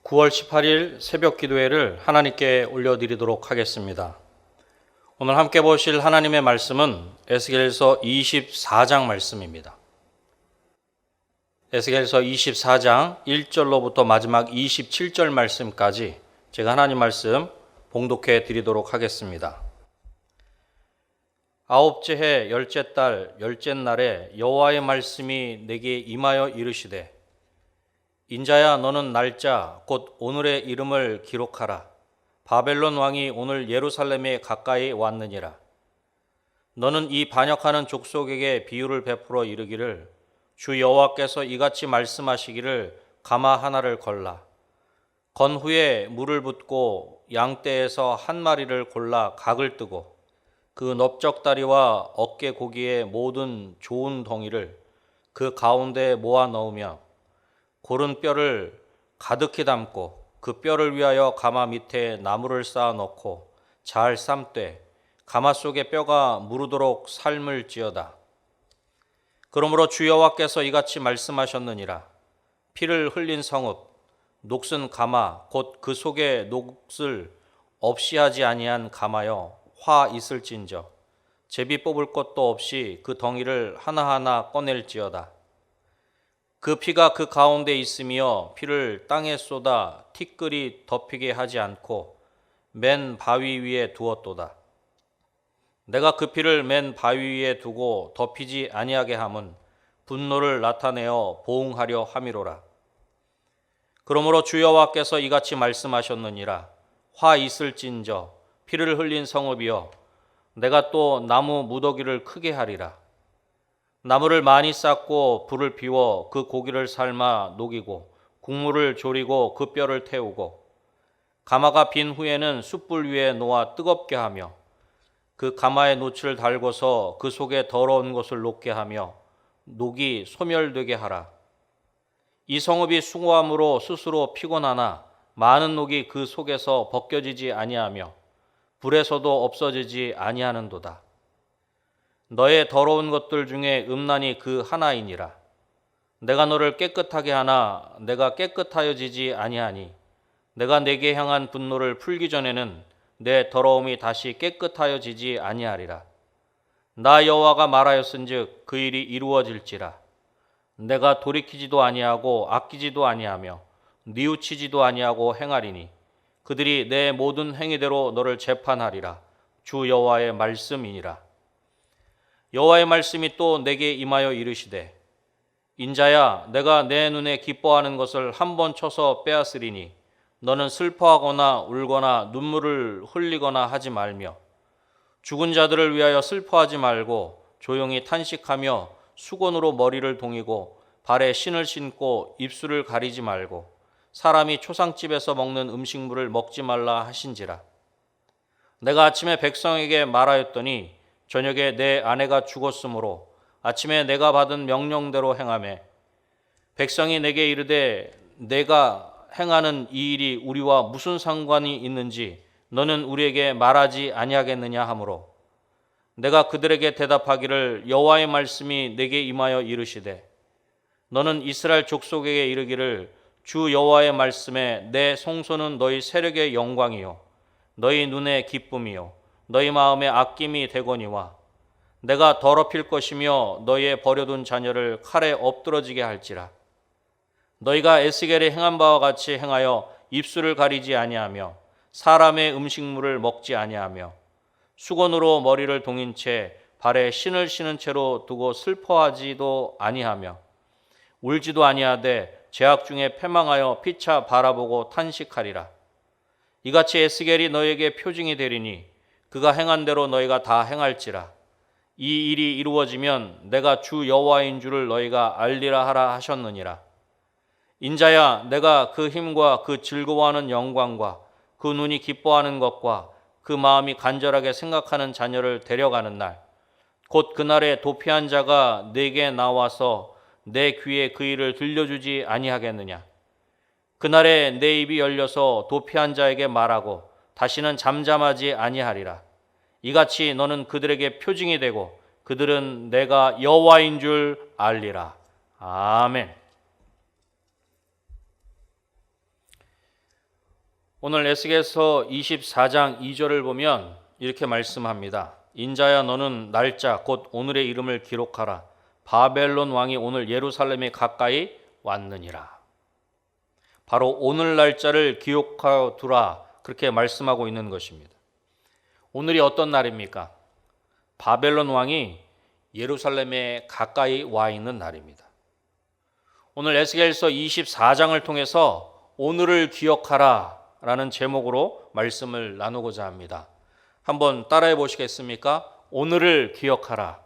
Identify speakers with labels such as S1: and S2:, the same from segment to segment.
S1: 9월 18일 새벽 기도회를 하나님께 올려드리도록 하겠습니다. 오늘 함께 보실 하나님의 말씀은 에스겔서 24장 말씀입니다. 에스겔서 24장 1절로부터 마지막 27절 말씀까지 제가 하나님 말씀 봉독해 드리도록 하겠습니다. 아홉째 해 열째 달 열째 날에 여호와의 말씀이 내게 임하여 이르시되 인자야 너는 날짜 곧 오늘의 이름을 기록하라. 바벨론 왕이 오늘 예루살렘에 가까이 왔느니라. 너는 이 반역하는 족속에게 비유를 베풀어 이르기를 주 여호와께서 이같이 말씀하시기를 가마 하나를 걸라. 건 후에 물을 붓고 양떼에서 한 마리를 골라 각을 뜨고 그 넓적다리와 어깨 고기의 모든 좋은 덩이를 그 가운데에 모아 넣으며 고른 뼈를 가득히 담고 그 뼈를 위하여 가마 밑에 나무를 쌓아 놓고 잘 삶되 가마 속에 뼈가 무르도록 삶을 지어다. 그러므로 주 여호와께서 이같이 말씀하셨느니라. 피를 흘린 성읍 녹슨 가마 곧 그 속에 녹을 없이 하지 아니한 가마여 화 있을진저 제비 뽑을 것도 없이 그 덩이를 하나하나 꺼낼지어다. 그 피가 그 가운데 있으며 피를 땅에 쏟아 티끌이 덮이게 하지 않고 맨 바위 위에 두었도다. 내가 그 피를 맨 바위 위에 두고 덮이지 아니하게 함은 분노를 나타내어 보응하려 함이로라. 그러므로 주 여호와께서 이같이 말씀하셨느니라. 화 있을진저 피를 흘린 성읍이여 내가 또 나무 무더기를 크게 하리라. 나무를 많이 쌓고 불을 피워 그 고기를 삶아 녹이고 국물을 졸이고 그 뼈를 태우고 가마가 빈 후에는 숯불 위에 놓아 뜨겁게 하며 그 가마에 놋을 달고서 그 속에 더러운 것을 녹게 하며 녹이 소멸되게 하라. 이 성읍이 수고함으로 스스로 피곤하나 많은 녹이 그 속에서 벗겨지지 아니하며 불에서도 없어지지 아니하는도다. 너의 더러운 것들 중에 음란이 그 하나이니라. 내가 너를 깨끗하게 하나 내가 깨끗하여지지 아니하니 내가 내게 향한 분노를 풀기 전에는 내 더러움이 다시 깨끗하여지지 아니하리라. 나 여호와가 말하였은즉 그 일이 이루어질지라. 내가 돌이키지도 아니하고 아끼지도 아니하며 뉘우치지도 아니하고 행하리니 그들이 내 모든 행위대로 너를 재판하리라. 주 여호와의 말씀이니라. 여호와의 말씀이 또 내게 임하여 이르시되 인자야 내가 내 눈에 기뻐하는 것을 한 번 쳐서 빼앗으리니 너는 슬퍼하거나 울거나 눈물을 흘리거나 하지 말며 죽은 자들을 위하여 슬퍼하지 말고 조용히 탄식하며 수건으로 머리를 동이고 발에 신을 신고 입술을 가리지 말고 사람이 초상집에서 먹는 음식물을 먹지 말라 하신지라. 내가 아침에 백성에게 말하였더니 저녁에 내 아내가 죽었으므로 아침에 내가 받은 명령대로 행하매 백성이 내게 이르되 내가 행하는 이 일이 우리와 무슨 상관이 있는지 너는 우리에게 말하지 아니하겠느냐 하므로 내가 그들에게 대답하기를 여호와의 말씀이 내게 임하여 이르시되 너는 이스라엘 족속에게 이르기를 주 여호와의 말씀에 내 송소는 너희 세력의 영광이요 너희 눈의 기쁨이요 너희 마음의 아낌이 되거니와 내가 더럽힐 것이며 너희의 버려둔 자녀를 칼에 엎드러지게 할지라. 너희가 에스겔이 행한 바와 같이 행하여 입술을 가리지 아니하며 사람의 음식물을 먹지 아니하며 수건으로 머리를 동인 채 발에 신을 신은 채로 두고 슬퍼하지도 아니하며 울지도 아니하되 죄악 중에 패망하여 피차 바라보고 탄식하리라. 이같이 에스겔이 너희에게 표징이 되리니 그가 행한 대로 너희가 다 행할지라. 이 일이 이루어지면 내가 주 여호와인 줄을 너희가 알리라 하라 하셨느니라. 인자야 내가 그 힘과 그 즐거워하는 영광과 그 눈이 기뻐하는 것과 그 마음이 간절하게 생각하는 자녀를 데려가는 날 곧 그날에 도피한 자가 내게 나와서 내 귀에 그 일을 들려주지 아니하겠느냐. 그날에 내 입이 열려서 도피한 자에게 말하고 다시는 잠잠하지 아니하리라. 이같이 너는 그들에게 표징이 되고 그들은 내가 여호와인 줄 알리라. 아멘. 오늘 에스겔서 24장 2절을 보면 이렇게 말씀합니다. 인자야 너는 날짜 곧 오늘의 이름을 기록하라. 바벨론 왕이 오늘 예루살렘에 가까이 왔느니라. 바로 오늘 날짜를 기록하여 두라, 그렇게 말씀하고 있는 것입니다. 오늘이 어떤 날입니까? 바벨론 왕이 예루살렘에 가까이 와 있는 날입니다. 오늘 에스겔서 24장을 통해서 오늘을 기억하라 라는 제목으로 말씀을 나누고자 합니다. 한번 따라해 보시겠습니까? 오늘을 기억하라.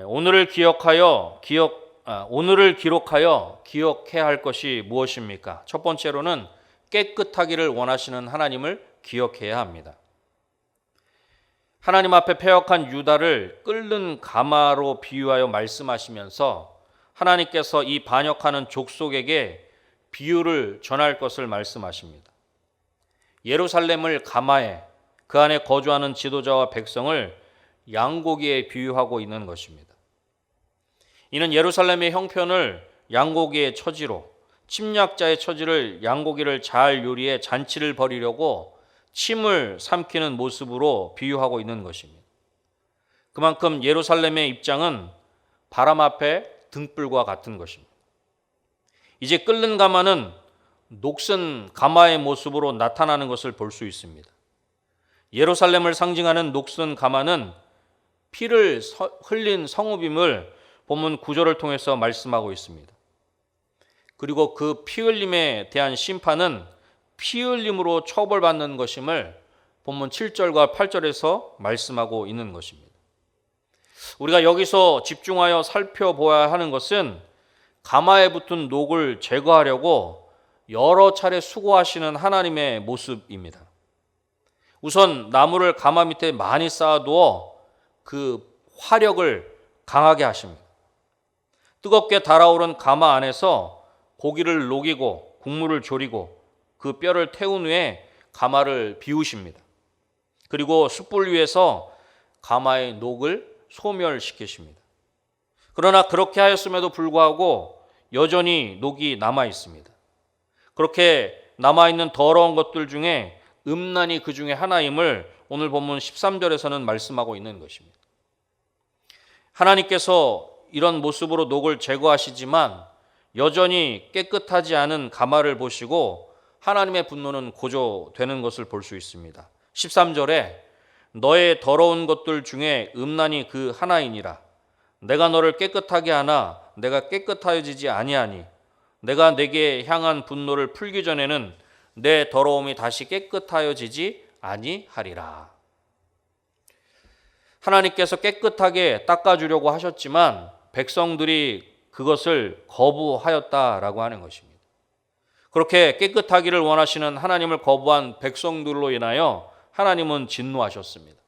S1: 오늘을 기록하여 기억해야 할 것이 무엇입니까? 첫 번째로는 깨끗하기를 원하시는 하나님을 기억해야 합니다. 하나님 앞에 패역한 유다를 끓는 가마로 비유하여 말씀하시면서 하나님께서 이 반역하는 족속에게 비유를 전할 것을 말씀하십니다. 예루살렘을 가마에, 그 안에 거주하는 지도자와 백성을 양고기에 비유하고 있는 것입니다. 이는 예루살렘의 형편을 양고기의 처지로, 침략자의 처지를 양고기를 잘 요리해 잔치를 벌이려고 침을 삼키는 모습으로 비유하고 있는 것입니다. 그만큼 예루살렘의 입장은 바람 앞에 등불과 같은 것입니다. 이제 끓는 가마는 녹슨 가마의 모습으로 나타나는 것을 볼 수 있습니다. 예루살렘을 상징하는 녹슨 가마는 피를 흘린 성읍임을 본문 9절을 통해서 말씀하고 있습니다. 그리고 그 피 흘림에 대한 심판은 피 흘림으로 처벌받는 것임을 본문 7절과 8절에서 말씀하고 있는 것입니다. 우리가 여기서 집중하여 살펴보아야 하는 것은 가마에 붙은 녹을 제거하려고 여러 차례 수고하시는 하나님의 모습입니다. 우선 나무를 가마 밑에 많이 쌓아두어 그 화력을 강하게 하십니다. 뜨겁게 달아오른 가마 안에서 고기를 녹이고 국물을 졸이고 그 뼈를 태운 후에 가마를 비우십니다. 그리고 숯불 위에서 가마의 녹을 소멸시키십니다. 그러나 그렇게 하였음에도 불구하고 여전히 녹이 남아 있습니다. 그렇게 남아있는 더러운 것들 중에 음란이 그 중에 하나임을 오늘 본문 13절에서는 말씀하고 있는 것입니다. 하나님께서 이런 모습으로 녹을 제거하시지만 여전히 깨끗하지 않은 가마를 보시고 하나님의 분노는 고조되는 것을 볼 수 있습니다. 13절에 너의 더러운 것들 중에 음란이 그 하나이니라. 내가 너를 깨끗하게 하나 내가 깨끗하여지지 아니하니 내가 내게 향한 분노를 풀기 전에는 내 더러움이 다시 깨끗하여지지 아니하리라. 하나님께서 깨끗하게 닦아주려고 하셨지만 백성들이 그것을 거부하였다라고 하는 것입니다. 그렇게 깨끗하기를 원하시는 하나님을 거부한 백성들로 인하여 하나님은 진노하셨습니다.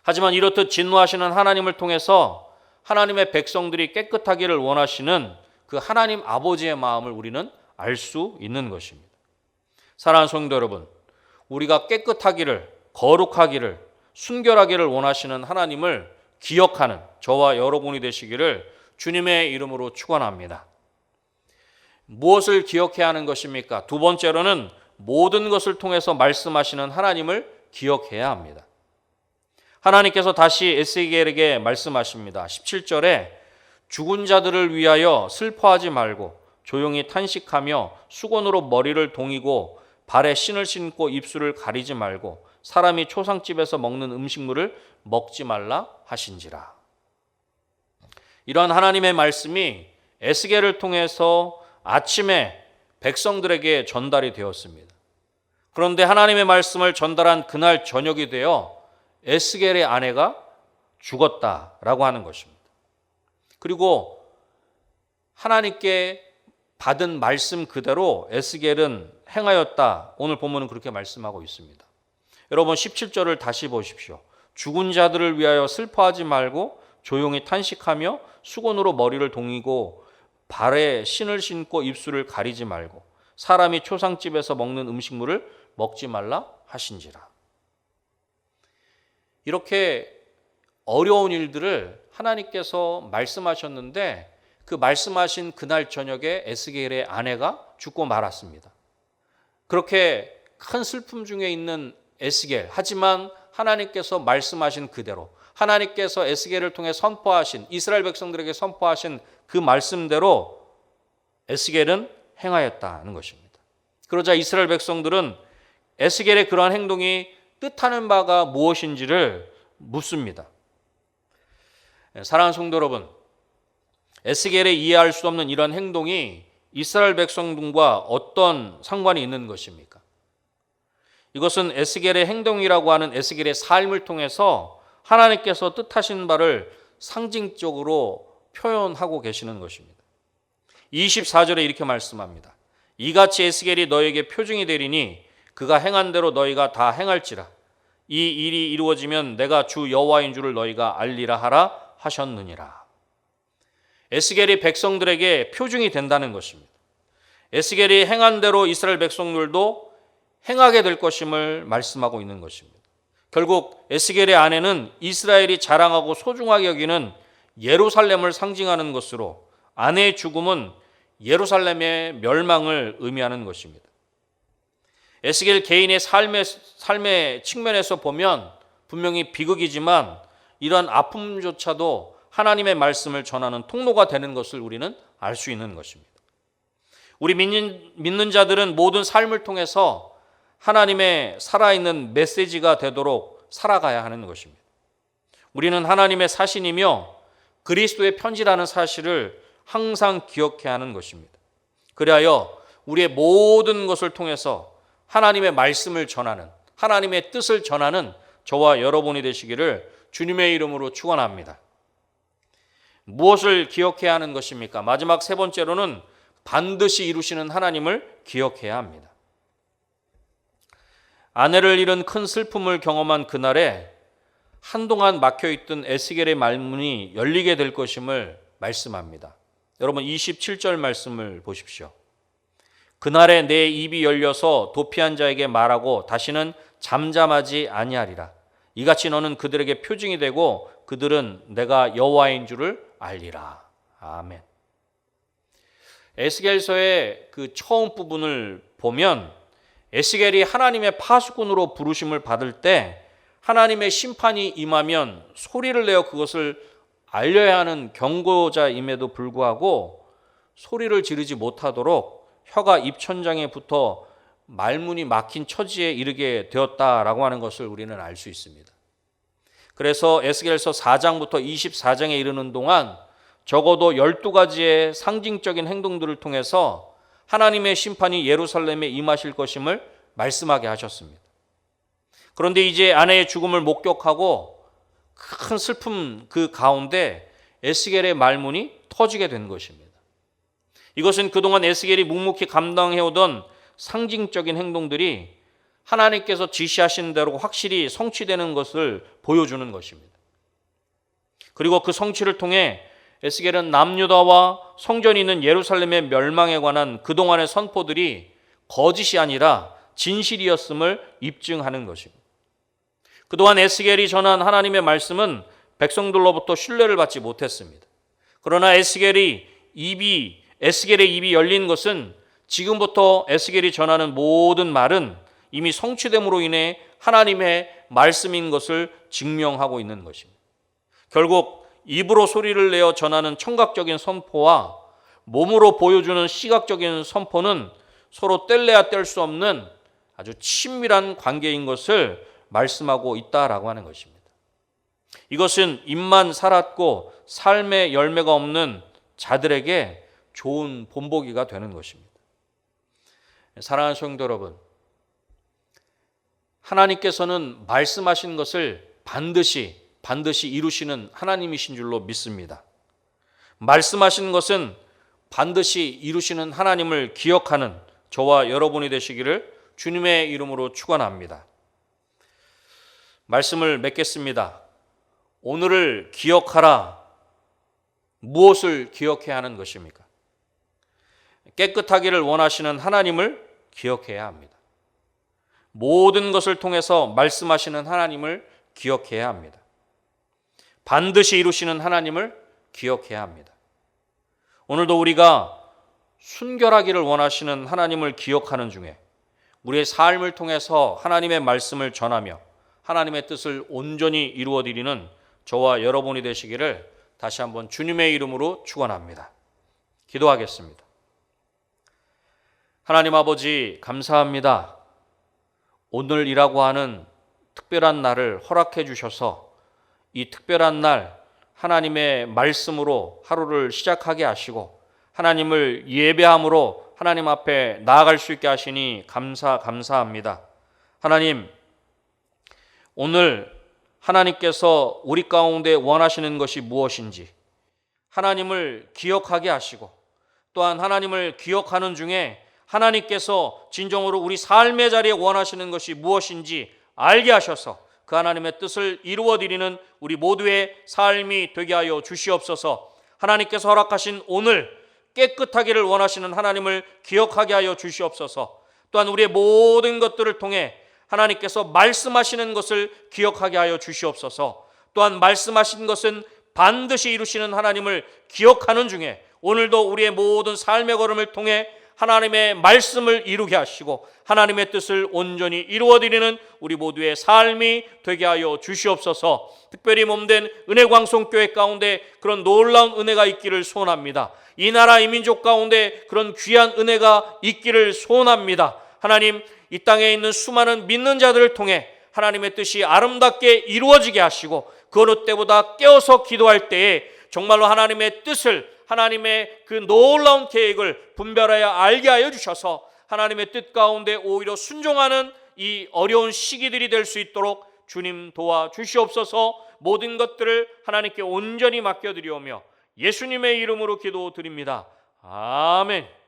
S1: 하지만 이렇듯 진노하시는 하나님을 통해서 하나님의 백성들이 깨끗하기를 원하시는 그 하나님 아버지의 마음을 우리는 알 수 있는 것입니다. 사랑하는 성도 여러분, 우리가 깨끗하기를, 거룩하기를, 순결하기를 원하시는 하나님을 기억하는 저와 여러분이 되시기를 주님의 이름으로 축원합니다. 무엇을 기억해야 하는 것입니까? 두 번째로는 모든 것을 통해서 말씀하시는 하나님을 기억해야 합니다. 하나님께서 다시 에스겔에게 말씀하십니다. 17절에 죽은 자들을 위하여 슬퍼하지 말고 조용히 탄식하며 수건으로 머리를 동이고 발에 신을 신고 입술을 가리지 말고 사람이 초상집에서 먹는 음식물을 먹지 말라 하신지라. 이러한 하나님의 말씀이 에스겔을 통해서 아침에 백성들에게 전달이 되었습니다. 그런데 하나님의 말씀을 전달한 그날 저녁이 되어 에스겔의 아내가 죽었다라고 하는 것입니다. 그리고 하나님께 받은 말씀 그대로 에스겔은 행하였다. 오늘 본문은 그렇게 말씀하고 있습니다. 여러분 17절을 다시 보십시오. 죽은 자들을 위하여 슬퍼하지 말고 조용히 탄식하며 수건으로 머리를 동이고 발에 신을 신고 입술을 가리지 말고 사람이 초상집에서 먹는 음식물을 먹지 말라 하신지라. 이렇게 어려운 일들을 하나님께서 말씀하셨는데 그 말씀하신 그날 저녁에 에스겔의 아내가 죽고 말았습니다. 그렇게 큰 슬픔 중에 있는 에스겔, 하지만 하나님께서 말씀하신 그대로, 하나님께서 에스겔을 통해 선포하신, 이스라엘 백성들에게 선포하신 그 말씀대로 에스겔은 행하였다는 것입니다. 그러자 이스라엘 백성들은 에스겔의 그러한 행동이 뜻하는 바가 무엇인지를 묻습니다. 사랑하는 성도 여러분, 에스겔의 이해할 수 없는 이런 행동이 이스라엘 백성들과 어떤 상관이 있는 것입니까? 이것은 에스겔의 행동이라고 하는 에스겔의 삶을 통해서 하나님께서 뜻하신 바를 상징적으로 표현하고 계시는 것입니다. 24절에 이렇게 말씀합니다. 이같이 에스겔이 너에게 표징이 되리니 그가 행한 대로 너희가 다 행할지라. 이 일이 이루어지면 내가 주 여호와인 줄을 너희가 알리라 하라 하셨느니라. 에스겔이 백성들에게 표징이 된다는 것입니다. 에스겔이 행한 대로 이스라엘 백성들도 행하게 될 것임을 말씀하고 있는 것입니다. 결국 에스겔의 아내는 이스라엘이 자랑하고 소중하게 여기는 예루살렘을 상징하는 것으로 아내의 죽음은 예루살렘의 멸망을 의미하는 것입니다. 에스겔 개인의 삶의 측면에서 보면 분명히 비극이지만 이러한 아픔조차도 하나님의 말씀을 전하는 통로가 되는 것을 우리는 알 수 있는 것입니다. 우리 믿는 자들은 모든 삶을 통해서 하나님의 살아있는 메시지가 되도록 살아가야 하는 것입니다. 우리는 하나님의 사신이며 그리스도의 편지라는 사실을 항상 기억해야 하는 것입니다. 그리하여 우리의 모든 것을 통해서 하나님의 말씀을 전하는, 하나님의 뜻을 전하는 저와 여러분이 되시기를 주님의 이름으로 축원합니다. 무엇을 기억해야 하는 것입니까? 마지막 세 번째로는 반드시 이루시는 하나님을 기억해야 합니다. 아내를 잃은 큰 슬픔을 경험한 그날에 한동안 막혀있던 에스겔의 말문이 열리게 될 것임을 말씀합니다. 여러분 27절 말씀을 보십시오. 그날에 내 입이 열려서 도피한 자에게 말하고 다시는 잠잠하지 아니하리라. 이같이 너는 그들에게 표징이 되고 그들은 내가 여호와인 줄을 알리라. 아멘. 에스겔서의 그 처음 부분을 보면 에스겔이 하나님의 파수꾼으로 부르심을 받을 때 하나님의 심판이 임하면 소리를 내어 그것을 알려야 하는 경고자임에도 불구하고 소리를 지르지 못하도록 혀가 입천장에 붙어 말문이 막힌 처지에 이르게 되었다라고 하는 것을 우리는 알 수 있습니다. 그래서 에스겔서 4장부터 24장에 이르는 동안 적어도 12가지의 상징적인 행동들을 통해서 하나님의 심판이 예루살렘에 임하실 것임을 말씀하게 하셨습니다. 그런데 이제 아내의 죽음을 목격하고 큰 슬픔 그 가운데 에스겔의 말문이 터지게 된 것입니다. 이것은 그동안 에스겔이 묵묵히 감당해오던 상징적인 행동들이 하나님께서 지시하신 대로 확실히 성취되는 것을 보여주는 것입니다. 그리고 그 성취를 통해 에스겔은 남유다와 성전이 있는 예루살렘의 멸망에 관한 그동안의 선포들이 거짓이 아니라 진실이었음을 입증하는 것입니다. 그동안 에스겔이 전한 하나님의 말씀은 백성들로부터 신뢰를 받지 못했습니다. 그러나 에스겔의 입이 열린 것은 지금부터 에스겔이 전하는 모든 말은 이미 성취됨으로 인해 하나님의 말씀인 것을 증명하고 있는 것입니다. 결국 입으로 소리를 내어 전하는 청각적인 선포와 몸으로 보여주는 시각적인 선포는 서로 뗄래야 뗄 수 없는 아주 친밀한 관계인 것을 말씀하고 있다라고 하는 것입니다. 이것은 입만 살았고 삶의 열매가 없는 자들에게 좋은 본보기가 되는 것입니다. 사랑하는 성도 여러분, 하나님께서는 말씀하신 것을 반드시 이루시는 하나님이신 줄로 믿습니다. 말씀하신 것은 반드시 이루시는 하나님을 기억하는 저와 여러분이 되시기를 주님의 이름으로 축원합니다. 말씀을 맺겠습니다. 오늘을 기억하라. 무엇을 기억해야 하는 것입니까? 깨끗하기를 원하시는 하나님을 기억해야 합니다. 모든 것을 통해서 말씀하시는 하나님을 기억해야 합니다. 반드시 이루시는 하나님을 기억해야 합니다. 오늘도 우리가 순결하기를 원하시는 하나님을 기억하는 중에 우리의 삶을 통해서 하나님의 말씀을 전하며 하나님의 뜻을 온전히 이루어드리는 저와 여러분이 되시기를 다시 한번 주님의 이름으로 축원합니다. 기도하겠습니다. 하나님 아버지, 감사합니다. 오늘이라고 하는 특별한 날을 허락해 주셔서 이 특별한 날 하나님의 말씀으로 하루를 시작하게 하시고 하나님을 예배함으로 하나님 앞에 나아갈 수 있게 하시니 감사합니다. 하나님, 오늘 하나님께서 우리 가운데 원하시는 것이 무엇인지 하나님을 기억하게 하시고 또한 하나님을 기억하는 중에 하나님께서 진정으로 우리 삶의 자리에 원하시는 것이 무엇인지 알게 하셔서 그 하나님의 뜻을 이루어드리는 우리 모두의 삶이 되게 하여 주시옵소서. 하나님께서 허락하신 오늘 깨끗하기를 원하시는 하나님을 기억하게 하여 주시옵소서. 또한 우리의 모든 것들을 통해 하나님께서 말씀하시는 것을 기억하게 하여 주시옵소서. 또한 말씀하신 것은 반드시 이루시는 하나님을 기억하는 중에 오늘도 우리의 모든 삶의 걸음을 통해 하나님의 말씀을 이루게 하시고 하나님의 뜻을 온전히 이루어드리는 우리 모두의 삶이 되게 하여 주시옵소서. 특별히 몸된 은혜광송교회 가운데 그런 놀라운 은혜가 있기를 소원합니다. 이 나라 이 민족 가운데 그런 귀한 은혜가 있기를 소원합니다. 하나님, 이 땅에 있는 수많은 믿는 자들을 통해 하나님의 뜻이 아름답게 이루어지게 하시고 그 어느 때보다 깨어서 기도할 때에 정말로 하나님의 뜻을, 하나님의 그 놀라운 계획을 분별하여 알게 하여 주셔서 하나님의 뜻 가운데 오히려 순종하는 이 어려운 시기들이 될 수 있도록 주님 도와주시옵소서. 모든 것들을 하나님께 온전히 맡겨드리오며 예수님의 이름으로 기도드립니다. 아멘.